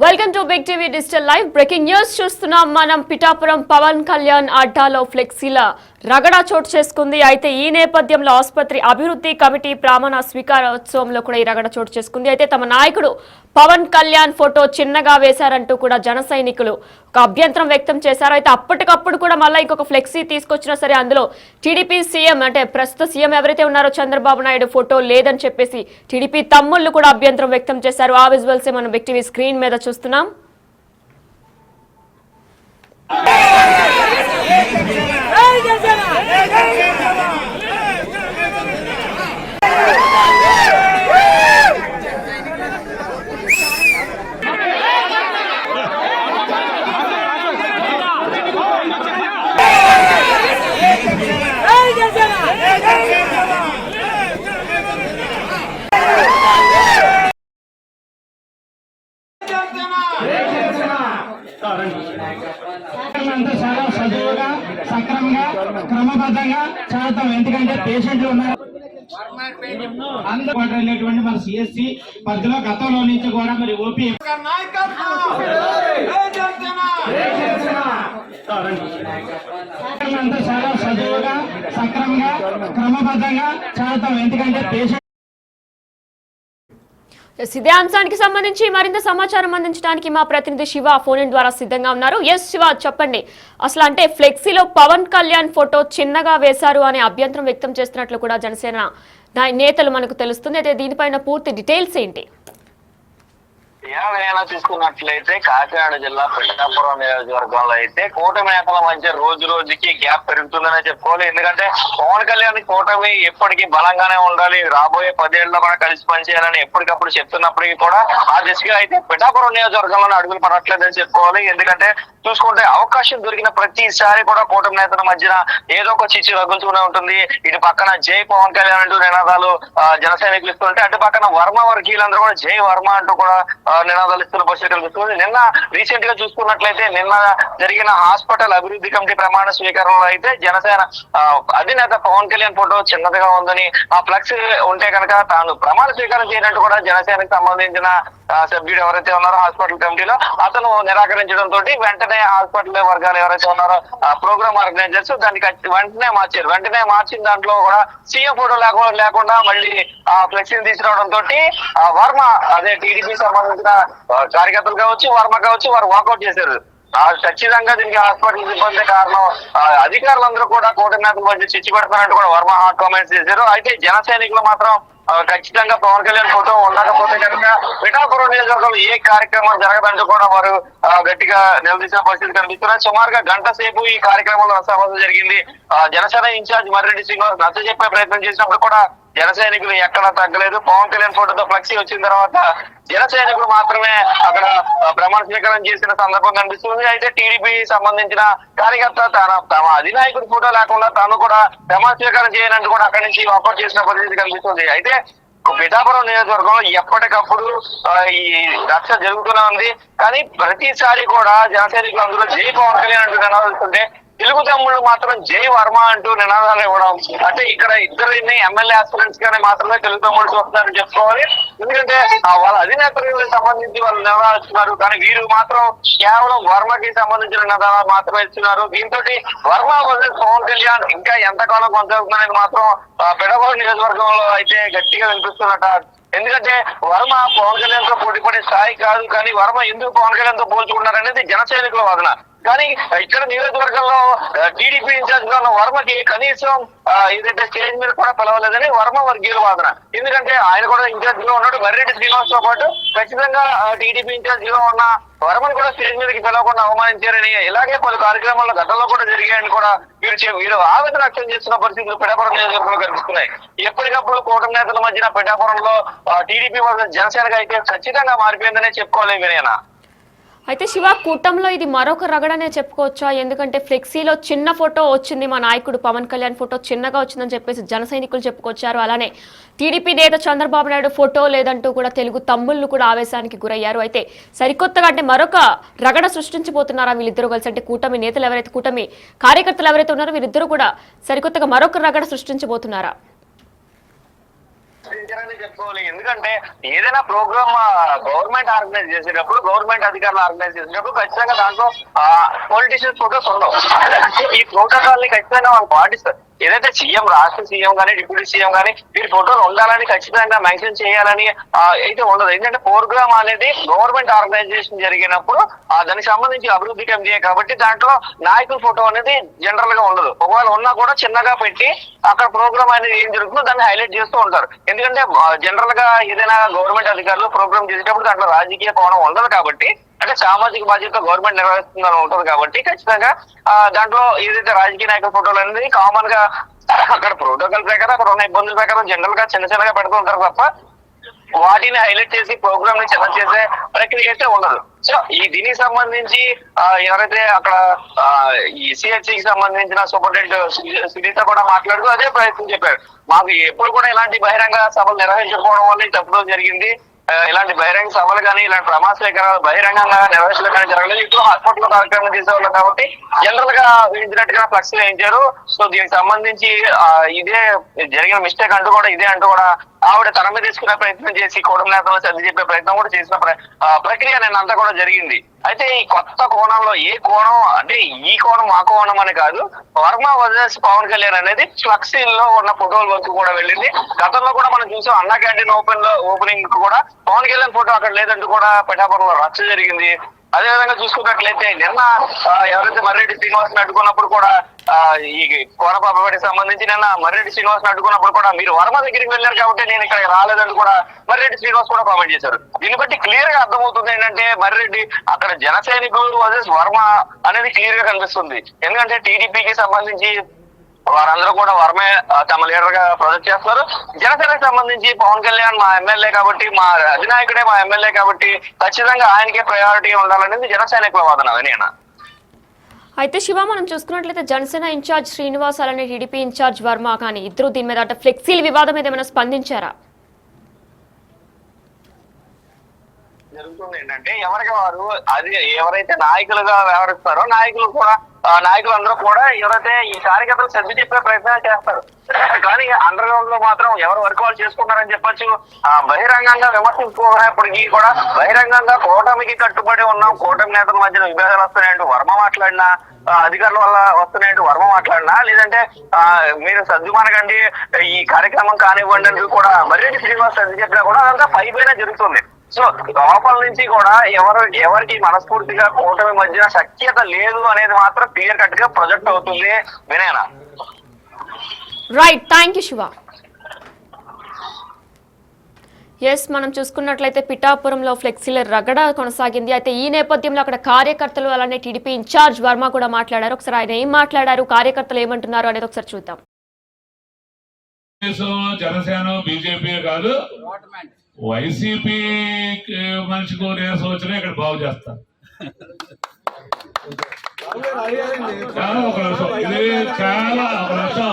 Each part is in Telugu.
Welcome to Big TV digital live. Breaking news చూస్తున్నాం. మనం పిఠాపురం పవన్ కళ్యాణ్ అడ్డాలో ఫ్లెక్సీల రగడ చోటు చేసుకుంది. అయితే ఈ నేపథ్యంలో ఆసుపత్రి అభివృద్ధి కమిటీ ప్రమాణ స్వీకారోత్సవంలో కూడా ఈ రగడ చోటు చేసుకుంది. అయితే తమ నాయకుడు పవన్ కళ్యాణ్ ఫోటో చిన్నగా వేశారంటూ కూడా జన సైనికులు ఒక అభ్యంతరం వ్యక్తం చేశారు. అయితే అప్పటికప్పుడు కూడా మళ్ళీ ఇంకొక ఫ్లెక్సీ తీసుకొచ్చినా సరే అందులో టీడీపీ సీఎం అంటే ప్రస్తుత సీఎం ఎవరైతే ఉన్నారో చంద్రబాబు నాయుడు ఫోటో లేదని చెప్పేసి టీడీపీ తమ్ముళ్ళు కూడా అభ్యంతరం వ్యక్తం చేశారు. ఆ విజువల్స్ మనం బిగ్ టీవీ స్క్రీన్ మీద చూస్తున్నాం. చాలా సజీవుగా సక్రమంగా క్రమబద్ధంగా చదువుతాం. ఎందుకంటే పేషెంట్లు ఉన్నారు. అందుబాటుటువంటి మన సిఎస్సి పరిధిలో గతంలో నుంచి కూడా మరి ఓపీ చాలా సజీవుగా సక్రమంగా క్రమబద్ధంగా చదువుతాం. ఎందుకంటే పేషెంట్ ఇదే అంశానికి సంబంధించి మరింత సమాచారం అందించడానికి మా ప్రతినిధి శివ ఫోన్ ఇన్ ద్వారా సిద్ధంగా ఉన్నారు. ఎస్ శివ, చెప్పండి. అసలు అంటే ఫ్లెక్సీలో పవన్ కళ్యాణ్ ఫోటో చిన్నగా వేశారు అనే అభ్యంతరం వ్యక్తం చేస్తున్నట్లు కూడా జనసేన నేతలు మనకు తెలుస్తుంది. అయితే దీనిపైన పూర్తి డీటెయిల్స్ ఏంటి? తెలంగాణ చూసుకున్నట్లయితే కాకినాడ జిల్లా పిఠాపురం నియోజకవర్గంలో అయితే కూటమి నేతల మధ్య రోజు రోజుకి గ్యాప్ పెరుగుతుందనే చెప్పుకోవాలి. ఎందుకంటే పవన్ కళ్యాణ్ కూటమి ఎప్పటికీ బలంగానే ఉండాలి, రాబోయే 10 ఏళ్లలో కూడా కలిసి పనిచేయాలని ఎప్పటికప్పుడు చెప్తున్నప్పటికీ కూడా ఆ దిశగా అయితే పిఠాపురం నియోజకవర్గంలోనే అడుగులు పడట్లేదని చెప్పుకోవాలి. ఎందుకంటే చూసుకుంటే అవకాశం దొరికిన ప్రతిసారి కూడా కూటమి నేతల మధ్యన ఏదో ఒక చిచ్చు రగులుతూనే ఉంటుంది. ఇటు పక్కన జై పవన్ కళ్యాణ్ అంటూ నినాదాలు జన సైనికులు ఇస్తుంటే, అటు పక్కన వర్మ వర్గీయులందరూ కూడా జై వర్మ అంటూ కూడా నినాదాలు ఇస్తున్న పరిస్థితి కనిపిస్తుంది. నిన్న రీసెంట్ గా చూసుకున్నట్లయితే నిన్న జరిగిన హాస్పిటల్ అభివృద్ధి కమిటీ ప్రమాణ స్వీకారంలో అయితే జనసేన అధినేత పవన్ కళ్యాణ్ ఫోటో చిన్నదిగా ఉందని, ఆ ఫ్లెక్స్ ఉంటే కనుక తాను ప్రమాణ స్వీకారం చేయనట్టు కూడా జనసేనకు సంబంధించిన సభ్యుడు ఎవరైతే ఉన్నారో హాస్పిటల్ కమిటీలో అతను నిరాకరించడంతో వెంటనే హాస్పిటల్ వర్గాలు ఎవరైతే ఉన్నారో ప్రోగ్రామ్ ఆర్గనైజర్స్ దాన్ని వెంటనే మార్చారు. వెంటనే మార్చిన దాంట్లో కూడా సీఎం ఫోటో లేకుండా మళ్ళీ ఆ ఫ్లెక్సీని తీసుకురావడంతో వర్మ అదే టీడీపీ సంబంధించిన కార్యకర్తలు కావచ్చు, వర్మ కావచ్చు, వారు వాకౌట్ చేశారు. ఖచ్చితంగా దీనికి హాస్పిటల్ సిబ్బంది కారణం. అధికారులందరూ కూడా కూటమి నేతల మధ్య చిచ్చు పెడతారంటూ కూడా వర్మ హాట్ కామెంట్స్ చేశారు. అయితే జన సైనికులు మాత్రం ఖచ్చితంగా పవన్ కళ్యాణ్ ఫోటో ఉండకపోతే కనుక పిఠాపురం నియోజకవర్గంలో ఏ కార్యక్రమం జరగదంటూ కూడా వారు గట్టిగా నిలదీసిన పరిస్థితి కనిపిస్తున్నాయి. సుమారుగా గంట సేపు ఈ కార్యక్రమంలో రసాభాసం జరిగింది. జనసేన ఇన్ఛార్జ్ మర్రెడ్డి శ్రీనివాస్ నచ్చ చెప్పే ప్రయత్నం చేసినప్పుడు కూడా జన సైనికులు ఎక్కడా తగ్గలేదు. పవన్ కళ్యాణ్ ఫోటోతో ఫ్లెక్సీ వచ్చిన తర్వాత జన సైనికులు మాత్రమే అక్కడ ప్రమాణ స్వీకారం చేసిన సందర్భం కనిపిస్తుంది. అయితే టీడీపీ సంబంధించిన కార్యకర్త తమ అధినాయకుడి ఫోటో లేకుండా తాను కూడా ప్రమాణ స్వీకారం చేయనంటూ కూడా అక్కడి నుంచి వాకౌట్ చేసిన పరిస్థితి కనిపిస్తుంది. అయితే పిఠాపురం నియోజకవర్గంలో ఎప్పటికప్పుడు ఈ రక్ష జరుగుతూనే ఉంది. కానీ ప్రతిసారి కూడా జన సైనికులు అందులో జై పవన్ కళ్యాణ్ అంటూ నినాదిస్తుంటే తెలుగు తమ్ముళ్ళు మాత్రం జై వర్మ అంటూ నినాదాలు ఇవ్వడం, అంటే ఇక్కడ ఇద్దరిని ఎమ్మెల్యే ఆస్పిరెంట్స్ గానే మాత్రమే తెలుగు తమ్ముళ్ళు చూస్తున్నారని చెప్పుకోవాలి. ఎందుకంటే వాళ్ళ అధినేతలకు సంబంధించి వాళ్ళు నినాదాలు, కానీ వీరు మాత్రం కేవలం వర్మకి సంబంధించిన నినాదాలు మాత్రమే ఇస్తున్నారు. దీంతో వర్మ వర్సెస్ పవన్ కళ్యాణ్ ఇంకా ఎంతకాలం కొనసాగుతుందనేది మాత్రం పిఠాపురం నియోజకవర్గంలో అయితే గట్టిగా వినిపిస్తున్నట్ట. ఎందుకంటే వర్మ పవన్ కళ్యాణ్ తో పోటీ పడే స్థాయి కాదు, కానీ వర్మ ఎందుకు పవన్ కళ్యాణ్ తో పోల్చుకున్నారనేది జన సైనికుల వాదన. కానీ ఇక్కడ నియోజకవర్గంలో టీడీపీ ఇన్ఛార్జ్ గా ఉన్న వర్మకి కనీసం ఏదైతే స్టేజ్ మీద కూడా పిలవలేదని వర్మ వర్గీయుల వాదన. ఎందుకంటే ఆయన కూడా ఇన్ఛార్జ్ గా ఉన్నాడు. మర్రెడ్డి శ్రీనివాస్ తో పాటు ఖచ్చితంగా టీడీపీ ఇన్ఛార్జ్ గా ఉన్న వర్మను కూడా స్టేజ్ మీదకి పిలవకుండా అవమానించారని, ఇలాగే పలు కార్యక్రమాల్లో గతంలో కూడా జరిగాయని కూడా వీరు ఆవేదన వ్యక్తం చేస్తున్న పరిస్థితులు పిఠాపురం నియోజకవర్గంలో కనిపిస్తున్నాయి. ఎప్పటికప్పుడు కూటమి నేతల మధ్యన పిఠాపురంలో టీడీపీ వర్సెస్ జనసేనగా అయితే ఖచ్చితంగా మారిపోయిందనే చెప్పుకోవాలి వినయనా. అయితే శివ, కూటమిలో ఇది మరొక రగడనే చెప్పుకోవచ్చా? ఎందుకంటే ఫ్లెక్సీలో చిన్న ఫోటో వచ్చింది, మా నాయకుడు పవన్ కళ్యాణ్ ఫోటో చిన్నగా వచ్చిందని చెప్పేసి జన సైనికులు చెప్పుకొచ్చారు. అలానే టీడీపీ నేత చంద్రబాబు నాయుడు ఫోటో లేదంటూ కూడా తెలుగు తమ్ముళ్ళు కూడా ఆవేశానికి గురయ్యారు. అయితే సరికొత్తగా అంటే మరొక రగడ సృష్టించబోతున్నారా వీళ్ళిద్దరూ కలిసి? అంటే కూటమి నేతలు ఎవరైతే, కూటమి కార్యకర్తలు ఎవరైతే ఉన్నారో వీరిద్దరూ కూడా సరికొత్తగా మరొక రగడ సృష్టించబోతున్నారా? చెప్పుకోవాలి. ఎందుకంటే ఏదైనా ప్రోగ్రామ్ గవర్నమెంట్ ఆర్గనైజ్ చేసేటప్పుడు, గవర్నమెంట్ అధికారులు ఆర్గనైజ్ చేసేటప్పుడు ఖచ్చితంగా దాంట్లో పొలిటీషియన్స్ ఫోటోస్ ఉండవు. ఈ ప్రోటోకాల్ ని ఖచ్చితంగా వాళ్ళు పాటిస్తారు. ఏదైతే సీఎం, రాష్ట్ర సీఎం కానీ డిప్యూటీ సీఎం కానీ వీరి ఫోటోలు ఉండాలని ఖచ్చితంగా మెన్షన్ చేయాలని అయితే ఉండదు. ఎందుకంటే ప్రోగ్రామ్ అనేది గవర్నమెంట్ ఆర్గనైజేషన్ జరిగినప్పుడు దానికి సంబంధించి అభివృద్ధి కమిటీ కాబట్టి దాంట్లో నాయకుల ఫోటో అనేది జనరల్ గా ఉండదు. ఒకవేళ ఉన్నా కూడా చిన్నగా పెట్టి అక్కడ ప్రోగ్రామ్ అనేది ఏం జరుగుతుందో దాన్ని హైలైట్ చేస్తూ ఉంటారు. ఎందుకంటే జనరల్ గా ఏదైనా గవర్నమెంట్ అధికారులు ప్రోగ్రామ్ చేసేటప్పుడు దాంట్లో రాజకీయ కోణం ఉండదు కాబట్టి, అంటే సామాజిక బాధ్యత గవర్నమెంట్ నిర్వహిస్తుందని ఉంటుంది కాబట్టి ఖచ్చితంగా దాంట్లో ఏదైతే రాజకీయ నాయకుల ఫోటోలు అనేది కామన్ గా అక్కడ ప్రోటోకాల్ ప్రకారం అక్కడ ఉన్న ఇబ్బందుల ప్రకారం జనరల్ గా చిన్నగా పెడుతూ ఉంటారు తప్ప వాటిని హైలైట్ చేసి ప్రోగ్రామ్ ని చిన్న చేసే ప్రక్రియ అయితే ఉండదు. సో ఈ దీనికి సంబంధించి ఎవరైతే అక్కడ ఈ సిహెచ్సికి సంబంధించిన సూపరింటెండెంట్ సునీత కూడా మాట్లాడుతూ అదే ప్రయత్నం చెప్పారు. మాకు ఎప్పుడు కూడా ఇలాంటి బహిరంగ సభలు నిర్వహించకపోవడం వల్ల తప్పుదోవ జరిగింది. ఇలాంటి బహిరంగ సభలు కానీ ఇలాంటి ప్రమాద స్వీకారాలు బహిరంగంగా నిర్వహించడం కానీ జరగలేదు. ఇప్పుడు హాస్పిటల్ కార్యక్రమం చేసేవాళ్ళు కాబట్టి జనరల్ గా వేయించినట్టుగా ఫ్లెక్స్ వేయించారు. సో దీనికి సంబంధించి ఇదే జరిగిన మిస్టేక్ అంటూ కూడా ఆవిడ తన మీద తీసుకునే ప్రయత్నం చేసి కూటమి నేతలను సర్ది చెప్పే ప్రయత్నం కూడా చేసిన ప్రక్రియ అంతా కూడా జరిగింది. అయితే ఈ కొత్త కోణంలో ఏ కోణం అంటే ఈ కోణం ఆ కోణం అని కాదు, వర్మ వర్సెస్ పవన్ కళ్యాణ్ అనేది ఫ్లెక్సీల్లో ఉన్న ఫోటోల వరకు కూడా వెళ్ళింది. గతంలో కూడా మనం చూసాం అన్నా క్యాంటీన్ ఓపెనింగ్ కూడా పవన్ కళ్యాణ్ ఫోటో అక్కడ లేదంటూ కూడా పిఠాపురంలో రచ్చ జరిగింది. అదేవిధంగా చూసుకున్నట్లయితే నిన్న ఎవరైతే మర్రెడ్డి శ్రీనివాస్ అడ్డుకున్నప్పుడు కూడా ఈ కోనపాపడికి సంబంధించి నిన్న మర్రెడ్డి శ్రీనివాస్ అడ్డుకున్నప్పుడు కూడా మీరు వర్మ దగ్గరికి వెళ్ళారు కాబట్టి నేను ఇక్కడ రాలేదంటూ కూడా మర్రెడ్డి శ్రీనివాస్ కూడా కామెంట్ చేశారు. దీన్ని బట్టి క్లియర్ గా అర్థమవుతుంది ఏంటంటే మర్రెడ్డి అక్కడ జన సైనికులు వర్సెస్ వర్మ అనేది క్లియర్ గా కనిపిస్తుంది. ఎందుకంటే టీడీపీకి సంబంధించి వారందరూ కూడా వర్మే తమ లీడర్ గా ప్రొజెక్ట్ చేస్తున్నారు. జనసేనకు సంబంధించి పవన్ కళ్యాణ్ మా ఎమ్మెల్యే కాబట్టి, మా అధినాయకుడే మా ఎమ్మెల్యే కాబట్టి ఖచ్చితంగా ఆయనకే ప్రయారిటీ ఉండాలనేది జన సైనికుల వాదన. నేను అయితే శివ, మనం చూసుకున్నట్లయితే జనసేన ఇన్ఛార్జ్ శ్రీనివాస్ అలానే టీడీపీ ఇన్ఛార్జ్ వర్మ కానీ ఇద్దరు దీని మీద అంటే ఫ్లెక్సీల వివాదం మీద ఏమైనా స్పందించారా? జరుగుతుంది ఏంటంటే ఎవరికి వారు అది ఎవరైతే నాయకులుగా వ్యవహరిస్తారో నాయకులందరూ కూడా ఎవరైతే ఈ కార్యకర్తలు సర్ది చెప్పే ప్రయత్నాలు చేస్తారు. కానీ అండర్ గ్రౌండ్ లో మాత్రం ఎవరు వర్క్ వాళ్ళు చేసుకుంటారని చెప్పొచ్చు. బహిరంగంగా విమర్శించుకున్నప్పటికీ కూడా బహిరంగంగా కూటమికి కట్టుబడి ఉన్నాం, కూటమి నేతల మధ్యన విభేదాలు వస్తున్నాయంటూ వర్మ మాట్లాడినా, అధికారుల వల్ల వస్తున్నాయంటూ వర్మ మాట్లాడినా, లేదంటే మీరు సర్దుమనకండి ఈ కార్యక్రమం కానివ్వండి అంటూ కూడా మర్రెడ్డి శ్రీనివాస్ సర్ది చెప్పినా కూడా అదంతా పై పైన జరుగుతుంది. సో లోపల నుంచి కూడా ఎవరికి మనస్ఫూర్తిగా కూటమి మధ్యన సఖ్యత లేదు అనేది మాత్రం క్లియర్ కట్ గా ప్రొజెక్ట్ అవుతుంది. వినేనా? Right, thank you Shiva. Yes, మనం చూసుకున్నట్లయితే పిఠాపురంలో ఫ్లెక్సీల రగడ కొనసాగింది. అయితే ఈ నేపథ్యంలో అక్కడ కార్యకర్తలు అలానే టీడీపీ ఇన్ఛార్జ్ వర్మ కూడా మాట్లాడారు. ఒకసారి ఆయన ఏం మాట్లాడారు, కార్యకర్తలు ఏమంటున్నారు అనేది ఒకసారి చూద్దాం. జనసేన బీజేపీ కాదు, వైసీపీ మనిషికి రేసు వచ్చినా ఇక్కడ బాగు చేస్తారు. చాలా ఒక నిమిషం, ఇది చాలా ఒక నిమిషం.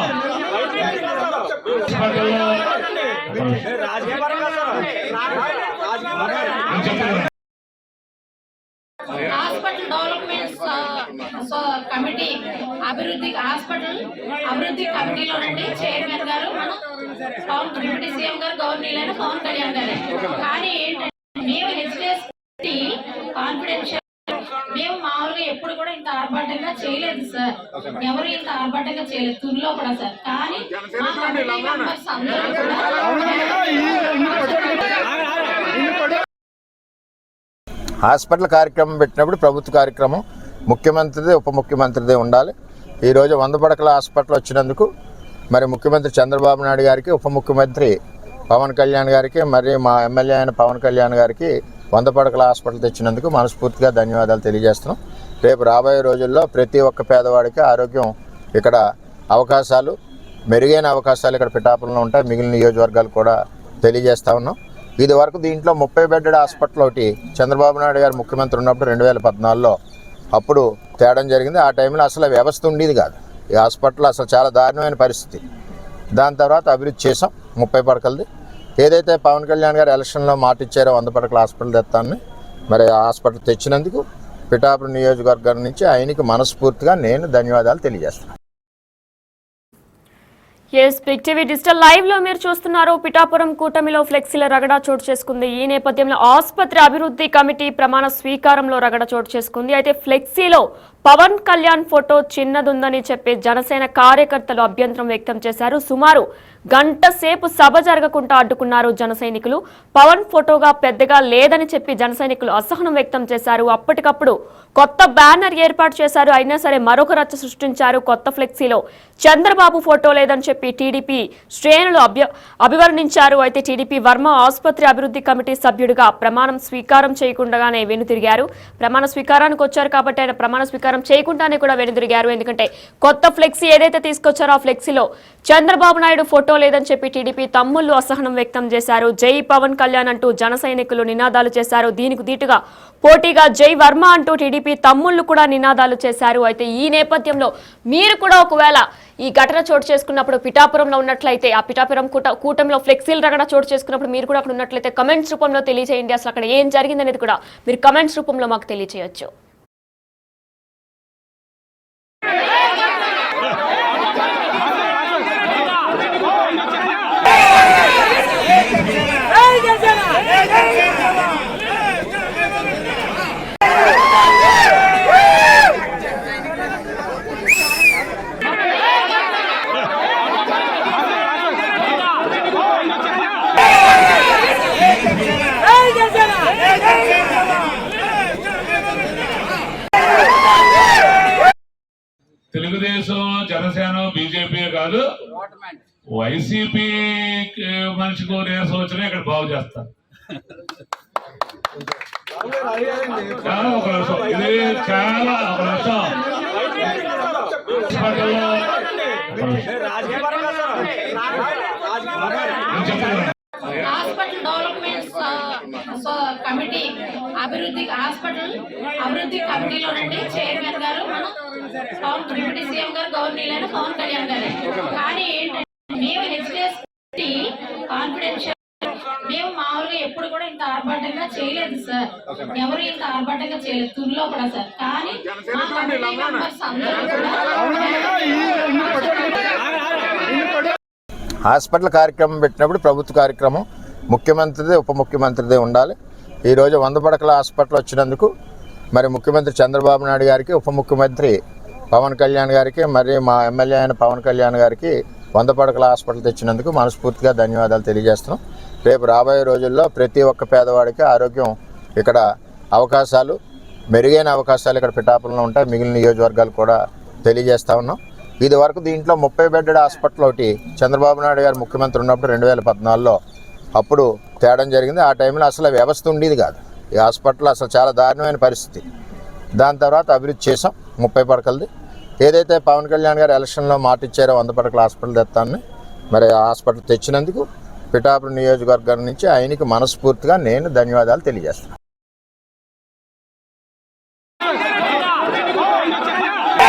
హాస్పిటల్ డెవలప్మెంట్ కమిటీ హాస్పిటల్ అభివృద్ధి కమిటీలో నుండి చైర్మన్ గారు మన డిప్యూటీ సీఎం గారు గవర్నర్ పవన్ కళ్యాణ్ గారు. కానీ ఏంటంటే మేము హెచ్డిఎస్టీ కాన్ఫిడెన్షియల్ మేము మామూలుగా ఎప్పుడు కూడా ఇంత ఆర్భాటంగా చేయలేదు సార్, ఎవరు ఇంత ఆర్భాటంగా చేయలేదు తుల్లో కూడా సార్. కానీ మా కమిటీ మెంబర్స్ అందరూ హాస్పిటల్ కార్యక్రమం పెట్టినప్పుడు ప్రభుత్వ కార్యక్రమం ముఖ్యమంత్రిదే ఉప ముఖ్యమంత్రిదే ఉండాలి. ఈరోజు 100 పడకల హాస్పిటల్ వచ్చినందుకు మరి ముఖ్యమంత్రి చంద్రబాబు నాయుడు గారికి, ఉప ముఖ్యమంత్రి పవన్ కళ్యాణ్ గారికి, మరి మా ఎమ్మెల్యే అయిన పవన్ కళ్యాణ్ గారికి 100 పడకల హాస్పిటల్ తెచ్చినందుకు మనస్ఫూర్తిగా ధన్యవాదాలు తెలియజేస్తున్నాం. రేపు రాబోయే రోజుల్లో ప్రతి ఒక్క పేదవాడికి ఆరోగ్యం ఇక్కడ అవకాశాలు, మెరుగైన అవకాశాలు ఇక్కడ పిఠాపురంలో ఉంటాయి. మిగిలిన నియోజకవర్గాలు కూడా తెలియజేస్తా ఉన్నాం. ఇది వరకు దీంట్లో 30 బెడ్డెడ్ హాస్పిటల్ ఒకటి చంద్రబాబు నాయుడు గారు ముఖ్యమంత్రి ఉన్నప్పుడు 2014లో అప్పుడు తేడం జరిగింది. ఆ టైంలో అసలు వ్యవస్థ ఉండేది కాదు. ఈ హాస్పిటల్ అసలు చాలా దారుణమైన పరిస్థితి. దాని తర్వాత అభివృద్ధి చేసాం 30 పడకలది. ఏదైతే పవన్ కళ్యాణ్ గారు ఎలక్షన్లో మాట ఇచ్చారో 100 పడకల హాస్పిటల్ తెస్తానని, మరి ఆ హాస్పిటల్ తెచ్చినందుకు పిఠాపురం నియోజకవర్గం నుంచి ఆయనకి మనస్ఫూర్తిగా నేను ధన్యవాదాలు తెలియజేస్తాను. ఎస్ బిగ్ టీవీ డిజిటల్ లైవ్ లో మీరు చూస్తున్నారు. పిఠాపురం కూటమిలో ఫ్లెక్సీల రగడ చోటు చేసుకుంది. ఈ నేపథ్యంలో ఆసుపత్రి అభివృద్ధి కమిటీ ప్రమాణ స్వీకారంలో రగడ చోటు చేసుకుంది. అయితే ఫ్లెక్సీలో పవన్ కళ్యాణ్ ఫోటో చిన్నదుందని చెప్పి జనసేన కార్యకర్తలు అభ్యంతరం వ్యక్తం చేశారు. సుమారు గంట సేపు సభ జరగకుండా అడ్డుకున్నారు జన సైనికులు. పవన్ ఫోటోగా పెద్దగా లేదని చెప్పి జన సైనికులు అసహనం వ్యక్తం చేశారు. అప్పటికప్పుడు కొత్త బ్యానర్ ఏర్పాటు చేశారు. అయినా సరే మరొక రచ్చ సృష్టించారు. కొత్త ఫ్లెక్సీలో చంద్రబాబు ఫోటో లేదని చెప్పి టీడీపీ శ్రేణులు అభివర్ణించారు. అయితే టీడీపీ వర్మ ఆసుపత్రి అభివృద్ధి కమిటీ సభ్యుడిగా ప్రమాణం స్వీకారం చేయకుండానే వెనుతిరిగారు. ప్రమాణ స్వీకారానికి వచ్చారు కాబట్టి ఆయన ప్రమాణ స్వీకారం చేయకుండానే కూడా వెనుదిరిగారు. ఎందుకంటే కొత్త ఫ్లెక్సీ ఏదైతే తీసుకొచ్చారో ఆ ఫ్లెక్సీలో చంద్రబాబు నాయుడు ఫోటో లేదని చెప్పి టీడీపీ తమ్ముళ్లు అసహనం వ్యక్తం చేశారు. జై పవన్ కళ్యాణ్ అంటూ జన సైనికులు నినాదాలు చేశారు. దీనికి దీటుగా పోటీగా జై వర్మ అంటూ టీడీపీ తమ్ముళ్లు కూడా నినాదాలు చేశారు. అయితే ఈ నేపథ్యంలో మీరు కూడా ఒకవేళ ఈ ఘటన చోటు చేసుకున్నప్పుడు పిఠాపురంలో ఉన్నట్లయితే ఆ పిఠాపురం కూటమిలో ఫ్లెక్సీలు రగడ చోటు చేసుకున్నప్పుడు మీరు కూడా అక్కడ ఉన్నట్లయితే కమెంట్స్ రూపంలో తెలియజేయండి. అసలు అక్కడ ఏం జరిగిందనేది కూడా మీరు కమెంట్స్ రూపంలో మాకు తెలియజేయచ్చు. తెలుగుదేశం, జనసేన, బీజేపీ కాదు, వైసీపీ మనిషికి నీరసం వచ్చినా ఇక్కడ బాగు చేస్తారు. ఒక నిమిషం, ఇది చాలా ఒక నిమిషం. హాస్పిటల్ డెవలప్మెంట్స్ కమిటీ అభివృద్ధి కమిటీలోనండి చైర్మన్ గారు మన డిప్యూటీ సీఎం గారు గవర్నర్ పవన్ కళ్యాణ్ గారు. కానీ ఏంటంటే మేము హెచ్డిఎస్టీ కాన్ఫిడెన్షియల్ మేము మామూలుగా ఎప్పుడు కూడా ఇంత ఆర్భాటంగా చేయలేదు సార్. ఎవరు ఇంత ఆర్భాటంగా చేయలేదు తుల్లో కూడా సార్. కానీ మా కమిటీ మెంబర్స్ అందరూ హాస్పిటల్ కార్యక్రమం పెట్టినప్పుడు ప్రభుత్వ కార్యక్రమం ముఖ్యమంత్రిదే, ఉప ముఖ్యమంత్రిదే ఉండాలి. ఈరోజు 100 పడకల హాస్పిటల్ వచ్చినందుకు మరి ముఖ్యమంత్రి చంద్రబాబు నాయుడు గారికి, ఉప ముఖ్యమంత్రి పవన్ కళ్యాణ్ గారికి, మరి మా ఎమ్మెల్యే అయిన పవన్ కళ్యాణ్ గారికి 100 పడకల హాస్పిటల్ తెచ్చినందుకు మనస్ఫూర్తిగా ధన్యవాదాలు తెలియజేస్తున్నాం. రేపు రాబోయే రోజుల్లో ప్రతి ఒక్క పేదవాడికి ఆరోగ్యం ఇక్కడ అవకాశాలు, మెరుగైన అవకాశాలు ఇక్కడ పిఠాపురంలో ఉంటాయి. మిగిలిన నియోజకవర్గాలు కూడా తెలియజేస్తా ఉన్నాం. ఇది వరకు దీంట్లో 30 బెడ్డెడ్ హాస్పిటల్ ఒకటి చంద్రబాబు నాయుడు గారు ముఖ్యమంత్రి ఉన్నప్పుడు 2014లో అప్పుడు తేడం జరిగింది. ఆ టైంలో అసలు వ్యవస్థ ఉండేది కాదు. ఈ హాస్పిటల్ అసలు చాలా దారుణమైన పరిస్థితి. దాని తర్వాత అభివృద్ధి చేసాం 30 పడకలది. ఏదైతే పవన్ కళ్యాణ్ గారు ఎలక్షన్లో మాట ఇచ్చారో 100 పడకల హాస్పిటల్ తెస్తానని, మరి ఆ హాస్పిటల్ తెచ్చినందుకు పిఠాపురం నియోజకవర్గం నుంచి ఆయనకి మనస్ఫూర్తిగా నేను ధన్యవాదాలు తెలియజేస్తాను.